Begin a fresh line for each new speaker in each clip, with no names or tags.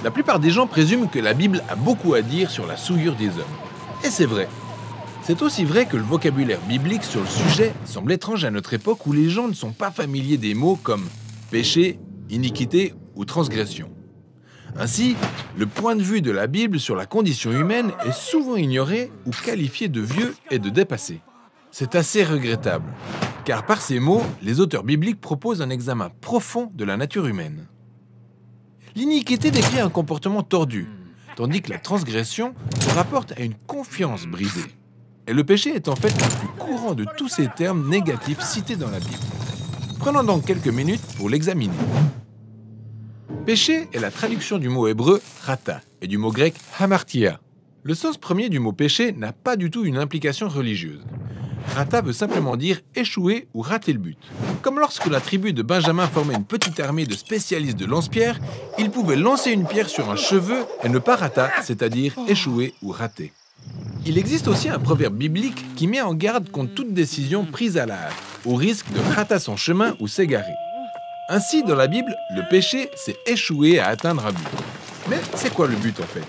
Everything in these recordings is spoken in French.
La plupart des gens présument que la Bible a beaucoup à dire sur la souillure des hommes. Et c'est vrai. C'est aussi vrai que le vocabulaire biblique sur le sujet semble étrange à notre époque où les gens ne sont pas familiers des mots comme péché, iniquité ou transgression. Ainsi, le point de vue de la Bible sur la condition humaine est souvent ignoré ou qualifié de vieux et de dépassé. C'est assez regrettable, car par ces mots, les auteurs bibliques proposent un examen profond de la nature humaine. L'iniquité décrit un comportement tordu, tandis que la transgression se rapporte à une confiance brisée. Et le péché est en fait le plus courant de tous ces termes négatifs cités dans la Bible. Prenons donc quelques minutes pour l'examiner. Péché est la traduction du mot hébreu rata et du mot grec hamartia. Le sens premier du mot péché n'a pas du tout une implication religieuse. Rata veut simplement dire échouer ou rater le but. Comme lorsque la tribu de Benjamin formait une petite armée de spécialistes de lance-pierre, ils pouvaient lancer une pierre sur un cheveu et ne pas rata, c'est-à-dire échouer ou rater. Il existe aussi un proverbe biblique qui met en garde contre toute décision prise à la hâte, au risque de rater son chemin ou s'égarer. Ainsi, dans la Bible, le péché, c'est échouer à atteindre un but. Mais c'est quoi le but en fait?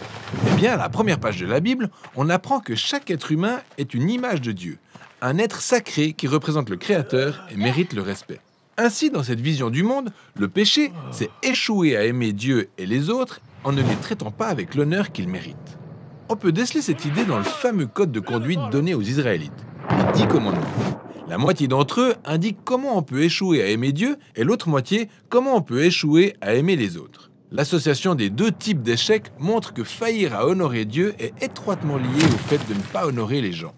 Eh bien, à la première page de la Bible, on apprend que chaque être humain est une image de Dieu, un être sacré qui représente le Créateur et mérite le respect. Ainsi, dans cette vision du monde, le péché, c'est échouer à aimer Dieu et les autres en ne les traitant pas avec l'honneur qu'ils méritent. On peut déceler cette idée dans le fameux code de conduite donné aux Israélites, les 10 commandements. La moitié d'entre eux indiquent comment on peut échouer à aimer Dieu et l'autre moitié comment on peut échouer à aimer les autres. L'association des deux types d'échecs montre que faillir à honorer Dieu est étroitement lié au fait de ne pas honorer les gens.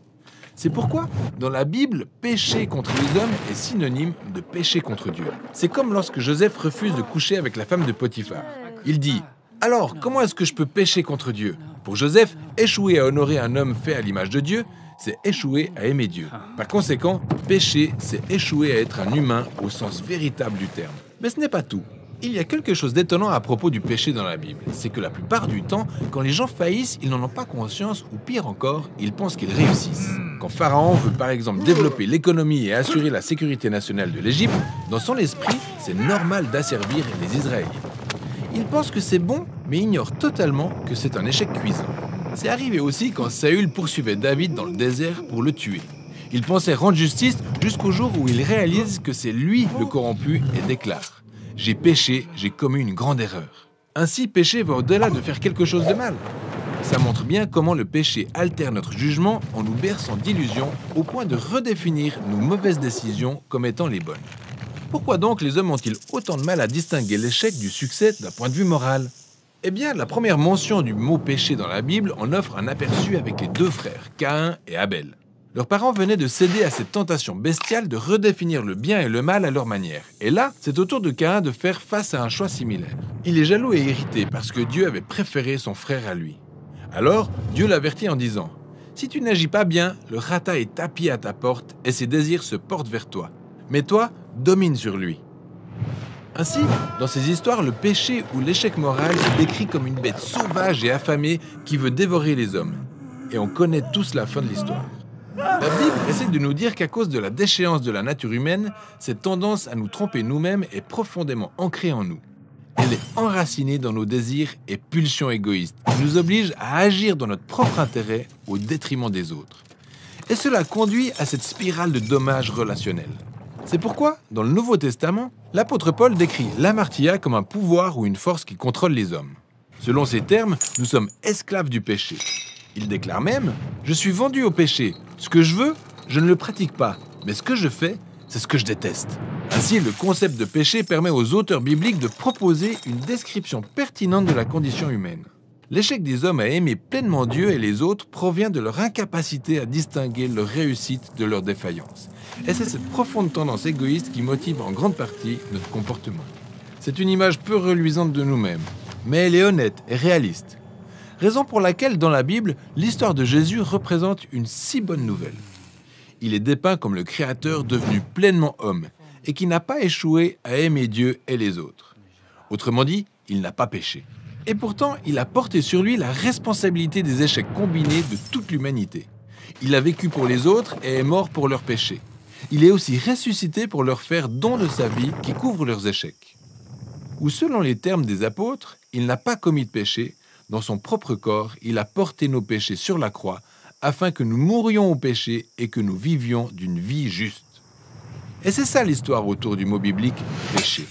C'est pourquoi, dans la Bible, pécher contre les hommes est synonyme de péché contre Dieu. C'est comme lorsque Joseph refuse de coucher avec la femme de Potiphar. Il dit « Alors, comment est-ce que je peux pécher contre Dieu ?» Pour Joseph, échouer à honorer un homme fait à l'image de Dieu, c'est échouer à aimer Dieu. Par conséquent, pécher, c'est échouer à être un humain au sens véritable du terme. Mais ce n'est pas tout. Il y a quelque chose d'étonnant à propos du péché dans la Bible. C'est que la plupart du temps, quand les gens faillissent, ils n'en ont pas conscience ou pire encore, ils pensent qu'ils réussissent. Quand Pharaon veut par exemple développer l'économie et assurer la sécurité nationale de l'Égypte, dans son esprit, c'est normal d'asservir les Israéliens. Il pense que c'est bon, mais ignore totalement que c'est un échec cuisant. C'est arrivé aussi quand Saül poursuivait David dans le désert pour le tuer. Il pensait rendre justice jusqu'au jour où il réalise que c'est lui le corrompu et déclare « J'ai péché, j'ai commis une grande erreur ». Ainsi, pécher va au-delà de faire quelque chose de mal. Ça montre bien comment le péché altère notre jugement en nous berçant d'illusions au point de redéfinir nos mauvaises décisions comme étant les bonnes. Pourquoi donc les hommes ont-ils autant de mal à distinguer l'échec du succès d'un point de vue moral? Eh bien, la première mention du mot péché dans la Bible en offre un aperçu avec les deux frères, Caïn et Abel. Leurs parents venaient de céder à cette tentation bestiale de redéfinir le bien et le mal à leur manière. Et là, c'est au tour de Caïn de faire face à un choix similaire. Il est jaloux et irrité parce que Dieu avait préféré son frère à lui. Alors, Dieu l'avertit en disant « Si tu n'agis pas bien, le rata est tapis à ta porte et ses désirs se portent vers toi. Mais toi, domine sur lui. » Ainsi, dans ces histoires, le péché ou l'échec moral est décrit comme une bête sauvage et affamée qui veut dévorer les hommes. Et on connaît tous la fin de l'histoire. La Bible essaie de nous dire qu'à cause de la déchéance de la nature humaine, cette tendance à nous tromper nous-mêmes est profondément ancrée en nous. Elle est enracinée dans nos désirs et pulsions égoïstes, qui nous obligent à agir dans notre propre intérêt au détriment des autres. Et cela conduit à cette spirale de dommages relationnels. C'est pourquoi, dans le Nouveau Testament, l'apôtre Paul décrit l'amartia comme un pouvoir ou une force qui contrôle les hommes. Selon ces termes, nous sommes esclaves du péché. Il déclare même « Je suis vendu au péché. Ce que je veux, je ne le pratique pas. Mais ce que je fais, c'est ce que je déteste. » Ainsi, le concept de péché permet aux auteurs bibliques de proposer une description pertinente de la condition humaine. L'échec des hommes à aimer pleinement Dieu et les autres provient de leur incapacité à distinguer leur réussite de leur défaillance. Et c'est cette profonde tendance égoïste qui motive en grande partie notre comportement. C'est une image peu reluisante de nous-mêmes, mais elle est honnête et réaliste. Raison pour laquelle, dans la Bible, l'histoire de Jésus représente une si bonne nouvelle. Il est dépeint comme le Créateur devenu pleinement homme et qui n'a pas échoué à aimer Dieu et les autres. Autrement dit, il n'a pas péché. Et pourtant, il a porté sur lui la responsabilité des échecs combinés de toute l'humanité. Il a vécu pour les autres et est mort pour leurs péchés. Il est aussi ressuscité pour leur faire don de sa vie qui couvre leurs échecs. où selon les termes des apôtres, il n'a pas commis de péché, dans son propre corps, il a porté nos péchés sur la croix, afin que nous mourions au péché et que nous vivions d'une vie juste. Et c'est ça l'histoire autour du mot biblique « péché ».